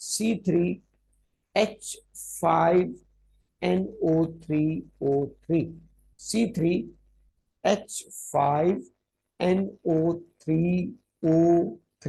C3H5NO3O3، C3H5NO3O3،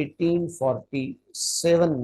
1847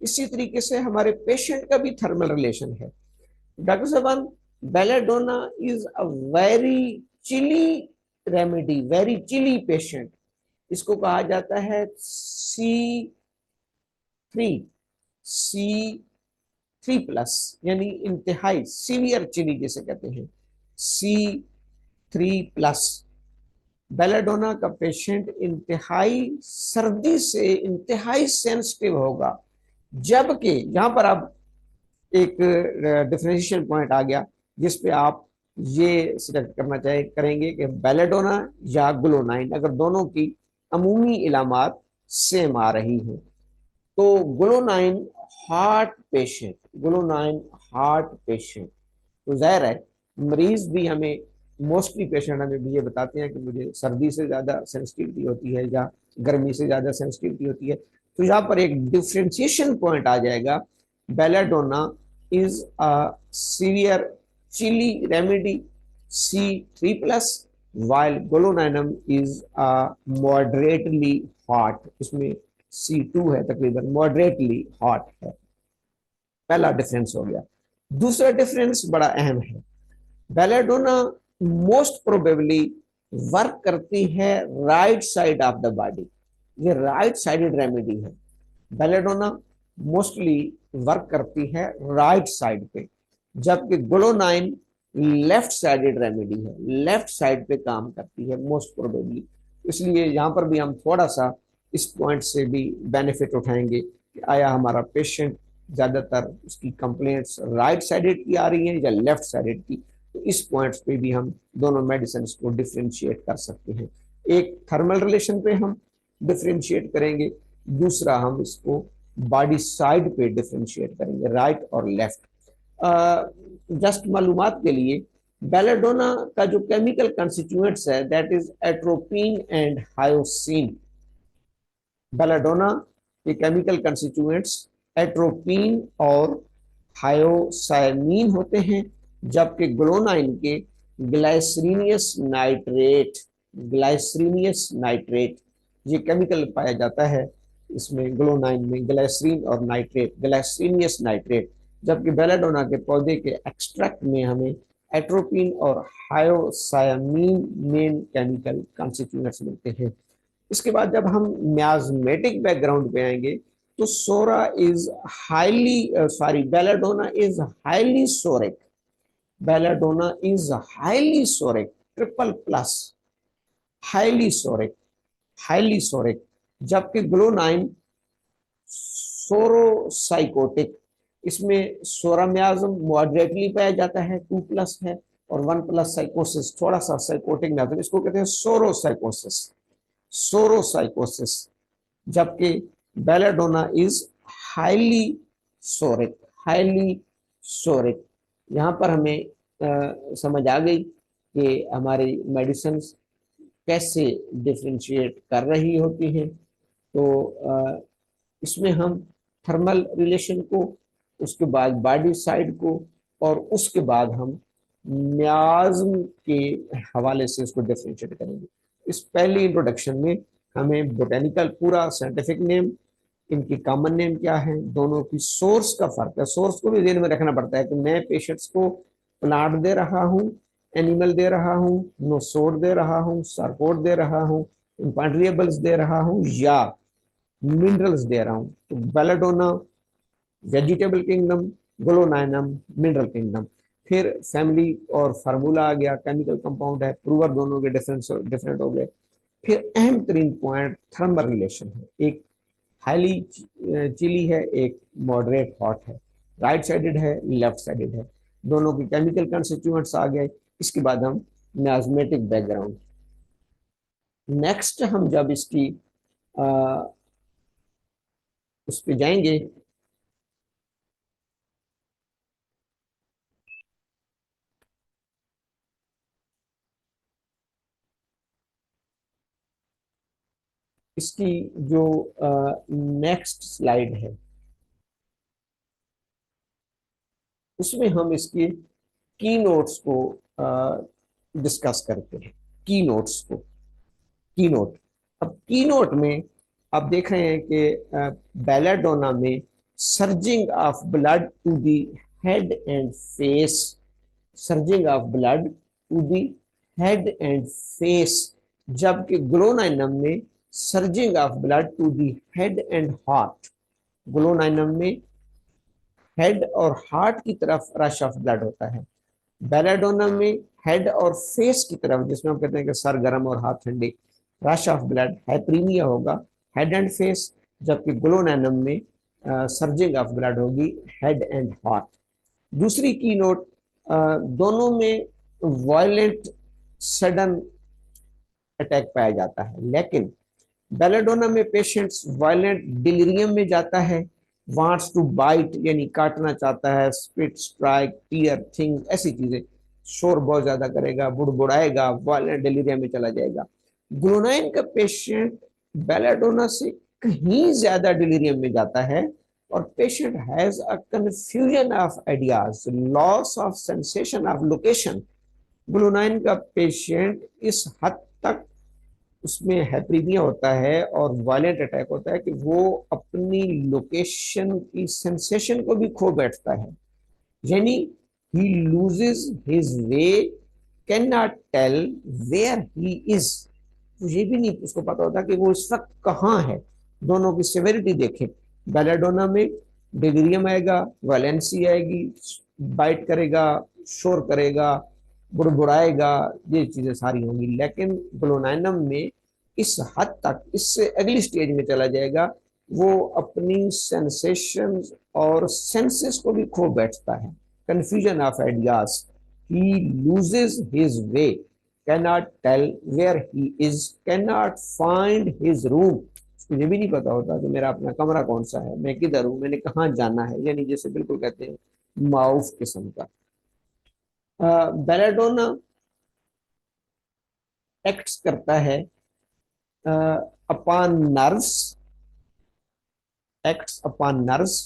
इसी तरीके से हमारे पेशेंट का भी थर्मल रिलेशन है। डॉक्टर साहबान, belladonna is a very chilly remedy, very chilly patient. इसको कहा जाता है C3, C3+, यानी इंतहाई सीवियर चिली जिसे कहते हैं, C3+। बेलाडोना का पेशेंट इंतहाई सर्दी से इंतहाई सेंसिटिव होगा, जबकि यहां पर अब एक डिफरेंशिएशन पॉइंट आ गया जिस पे आप ये सिलेक्ट करना करेंगे कि बेलाडोना या ग्लोनाइन, अगर दोनों की अमूमी इलामात सेम आ रही हैं तो ग्लोनाइन हार्ट पेशेंट, ग्लोनाइन हार्ट पेशेंट, तो जाहिर है मरीज भी हमें, मोस्टली पेशेंट हमें भी ये बताते हैं कि मुझे सर्दी से ज़्यादा सेंसिटिविटी होती है या गर्मी से ज़्यादा सेंसिटिविटी होती है। तो यहाँ पर एक डिफ्रेंशिएशन पॉइंट आ जाएगा, belladonna is a severe chilly remedy C3+, while glonoinum is a moderately hot, इसमें C2 है, तकरीबन मॉडरेटली हॉट है। पहला डिफरेंस हो गया। दूसरा डिफरेंस बड़ा अहम है, बेलाडोना मोस्ट प्रोबेबली वर्क करती है right side of the body, ये राइट साइडेड रेमेडी है। बेलाडोना मोस्टली वर्क करती है राइट साइड पे, जबकि ग्लोनाइन लेफ्ट साइडेड रेमेडी है, लेफ्ट साइड पे काम करती है मोस्ट प्रोबेबली। इसलिए यहाँ पर भी हम थोड़ा सा इस पॉइंट से भी बेनिफिट उठाएंगे कि आया हमारा पेशेंट ज़्यादातर उसकी कंप्लेंट्स राइट साइडेड की आ रही हैं या लेफ्ट साइडेड की। तो इस पॉइंट्स पे भी हम दोनों मेडिसिन को डिफ्रेंशिएट कर सकते हैं। एक थर्मल रिलेशन पे हम डिफ्रेंशिएट करेंगे, दूसरा हम इसको बॉडी साइड पे डिफ्रेंशिएट करेंगे, राइट और लेफ्ट। जस्ट मालूमात के लिए, बेलाडोना का जो केमिकल कंस्टिट्यूएंट्स है that is atropine and hyoscine. Belladonna के केमिकल कंस्टिट्यूएंट्स एट्रोपिन और हायोसाइनिन होते हैं, जबकि ग्लोनाइन के ग्लाइसरीनियस नाइट्रेट, ग्लाइसरीनियस नाइट्रेट ये केमिकल पाया जाता है इसमें, ग्लोनाइन में ग्लाइसरीन और नाइट्रेट, ग्लाइसरीनियस नाइट्रेट, जबकि बेलाडोना के पौधे के एक्सट्रैक्ट में हमें एट्रोपिन और हायोसाइनिन मेन केमिकल कंस्टिट्यूएंट्स मिलते हैं। इसके बाद जब हम म्याज़मेटिक बैकग्राउंड पे आएंगे तो psora is highly psoric belladonna is highly psoric, belladonna is highly psoric, triple+, highly psoric, highly psoric, जबकि ग्लोनाइन सोरोसाइकोटिक, इसमें सोराम्याज्म मॉडरेटली पाया जाता है, 2+ है, और 1+ साइकोसिस, थोड़ा सा साइकोटिक म्याज्म, इसको कहते हैं सोरोसाइकोसिस, सोरोसाइकोसिस, जबकि belladonna is highly psoric, highly सोरिक। यहाँ पर हमें समझ आ गई कि हमारी मेडिसिन कैसे डिफ्रेंशिएट कर रही होती हैं। तो इसमें हम थर्मल रिलेशन को, उसके बाद बॉडी साइड को, और उसके बाद हम म्याज्म के हवाले से इसको डिफ्रेंशिएट करेंगे। इस पहली इंट्रोडक्शन में हमें बोटेनिकल पूरा साइंटिफिक नेम, इनकी कॉमन नेम क्या है, दोनों की सोर्स का फर्क है, सोर्स को भी ध्यान में रखना पड़ता है कि मैं पेशेंट्स को प्लांट दे रहा हूँ, एनिमल दे रहा हूँ, नोसोड दे रहा हूँ, सार्कोड दे रहा हूँ, इम्पॉन्ड्रिएबल्स दे रहा हूँ या मिनरल्स दे रहा हूँ। तो belladonna vegetable kingdom, glonoinum mineral kingdom. फिर फैमिली और फार्मूला आ गया, केमिकल कंपाउंड है, प्रूवर दोनों के डिफरेंट हो गए। फिर अहम तरीन पॉइंट थर्मल रिलेशन है, एक हाईली चिली है, एक मॉडरेट हॉट है, राइट साइडेड है, लेफ्ट साइडेड है, दोनों के केमिकल कंस्टिट्यूएंट्स आ गए। इसके बाद हम म्याज़मेटिक बैकग्राउंड, नेक्स्ट हम जब इसकी उस पर जाएंगे इसकी जो नेक्स्ट स्लाइड है उसमें हम इसके की नोट्स को डिस्कस करते हैं, की नोट्स को, की नोट। अब की नोट में आप देख रहे हैं कि बेलाडोना में surging of blood to the head and face, surging of blood to the head and face, जबकि ग्लोनाइनम में surging of blood to the head and heart, glonoinum में हेड और हार्ट की तरफ रश ऑफ ब्लड होता है, बेलाडोनम में head और फेस की तरफ, जिसमें हम कहते हैं कि सर गर्म और हाथ ठंडे, रश ऑफ ब्लड हाइपरीमिया होगा हेड एंड फेस, जबकि ग्लोनाइनम में सर्जिंग ऑफ ब्लड होगी हेड एंड हार्ट। दूसरी की नोट, दोनों में वायलेंट सडन अटैक पाया जाता है, लेकिन बेलाडोना में पेशेंट्स वायलेंट डिलीरियम में जाता है, वांट्स टू बाइट यानी काटना चाहता है, स्पिट, स्ट्राइक, टीयर, थिंग, ऐसी चीजें, शोर बहुत ज्यादा करेगा, बुड़बुड़ाएगा, वायलेंट डिलीरियम में चला जाएगा। ग्लोनाइन का पेशेंट बेलाडोना से कहीं ज्यादा डिलीरियम में जाता है और patient has a confusion of ideas, loss of sensation of location. ग्लोनाइन का पेशेंट इस हद तक उसमें हाइपरीमिया होता है और वायलेंट अटैक होता है कि वो अपनी लोकेशन की सेंसेशन को भी खो बैठता है, यानी he loses his way, can not tell where he is, तो ये भी नहीं उसको पता होता कि वो इस वक्त कहाँ है। दोनों की सिवियरिटी देखें, बेलाडोना में डिलीरियम आएगा, वायलेंसी आएगी, बाइट करेगा, शोर करेगा, बुड़बुड़ाएगा, ये चीजें सारी होंगी, लेकिन ग्लोनाइनम में इस हद तक, इससे अगली स्टेज में चला जाएगा, वो अपनी सेंसेशंस और सेंसेस को भी खो बैठता है, confusion of ideas, he loses his way, cannot tell where he is, cannot find his room, मुझे भी नहीं पता होता कि मेरा अपना कमरा कौन सा है, मैं किधर हूँ, मैंने कहाँ जाना है, यानी जैसे बिल्कुल कहते हैं माउफ किस्म का। बेलाडोना एक्ट्स करता है upon nerves, acts upon nerves,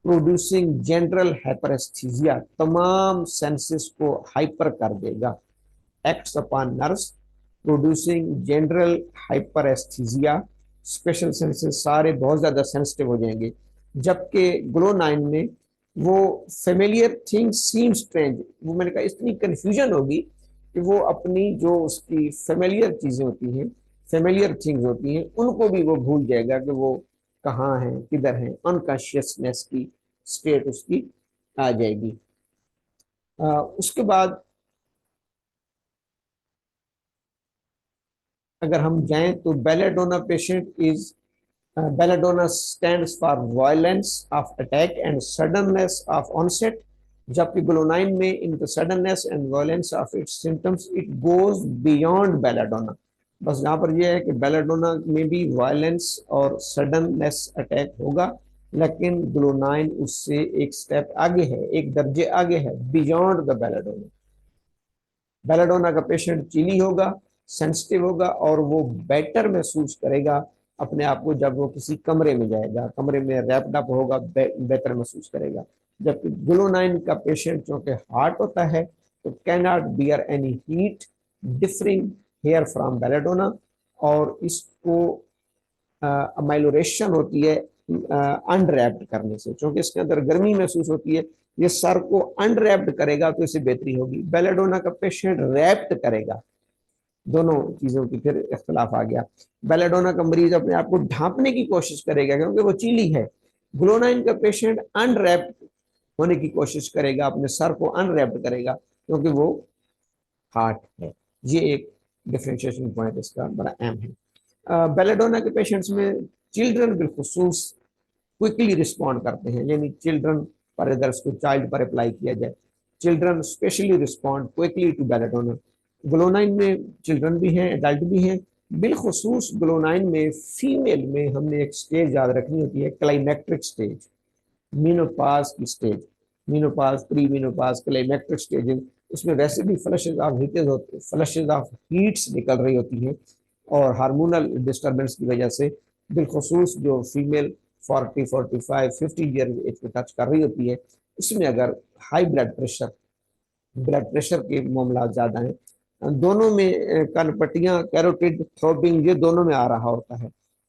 producing general hyperaesthesia, तमाम सेंसेस को हाइपर कर देगा, acts upon nerves producing general hyperaesthesia, special senses सारे बहुत ज्यादा सेंसिटिव हो जाएंगे, जबकि ग्लोनाइन में वो फेमिलियर थिंग सीम स्ट्रेंज, वो मैंने कहा इतनी कंफ्यूजन होगी कि वो अपनी जो उसकी फेमिलियर चीजें होती हैं, फेमिलियर थिंग्स होती हैं, उनको भी वो भूल जाएगा कि वो कहाँ है, किधर है, अनकॉन्शियसनेस की स्टेट उसकी आ जाएगी। उसके बाद अगर हम जाएं तो belladonna patient is, belladonna stands for violence of attack and suddenness of onset, जबकि ग्लोनाइन में in the suddenness and violence of its symptoms it goes beyond belladonna. बस यहाँ पर यह है कि बेलाडोना में भी वायलेंस और सडननेस अटैक होगा, लेकिन ग्लोनाइन उससे एक स्टेप आगे है, एक दर्जे आगे है, बियॉन्ड द बेलाडोना। बेलाडोना का पेशेंट चिली होगा, सेंसिटिव होगा और वो बेटर महसूस करेगा अपने आप को जब वो किसी कमरे में जाएगा, कमरे में रैप्ड अप होगा, बेहतर महसूस करेगा। जबकि ग्लोनाइन का पेशेंट चूंकि हार्ट होता है तो can not bear any heat differing here from belladonna, और इसको अमाइलोरेशन होती है अनरैप्ड करने से, क्योंकि इसके अंदर गर्मी महसूस होती है, ये सर को अनरैप्ड करेगा तो इसे बेहतरी होगी। बेलाडोना का पेशेंट रैप्ड करेगा, दोनों चीजों की फिर इख्तलाफ आ गया। बेलाडोना का मरीज अपने आप को ढांपने की कोशिश करेगा क्योंकि वो चीली है, ग्लोनाइन का पेशेंट अनरैप्ड होने की कोशिश करेगा, अपने सर को अनरैप्ड करेगा क्योंकि वो हार्ट है। ये एक डिफरेंशिएशन पॉइंट इसका बड़ा अहम है। बेलाडोना के पेशेंट्स में चिल्ड्रन बिलखुसूस क्विकली रिस्पॉन्ड करते हैं, यानी चिल्ड्रन पर अगर इसको चाइल्ड पर अप्लाई किया जाए, children specially respond quickly to belladonna. Glonoine में चिल्ड्रन भी हैं, एडल्ट भी हैं, बिलखुसूस ग्लोनाइन में फीमेल में हमने एक स्टेज याद रखनी होती है, क्लाइमेक्ट्रिक स्टेज, मीनोपाज की स्टेज, मीनोपाज, प्री मीनोपाज, क्लाइमेक्ट्रिक स्टेज, उसमें वैसे भी फ्लशेज ऑफ हीटेज होते, फ्लशेज ऑफ हीट्स निकल रही होती हैं और हार्मोनल डिस्टर्बेंस की वजह से बिलखुसूस जो फीमेल 40, 45, 50 ईयर एज को टच कर रही होती है, उसमें अगर हाई ब्लड प्रेशर के मामला ज़्यादा हैं, दोनों में कनपटियाँ, कैरोटिड, थ्रोबिंग, ये दोनों में आ रहा होता है,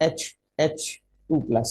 H2+،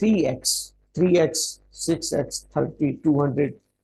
3x 6x 30 200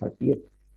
30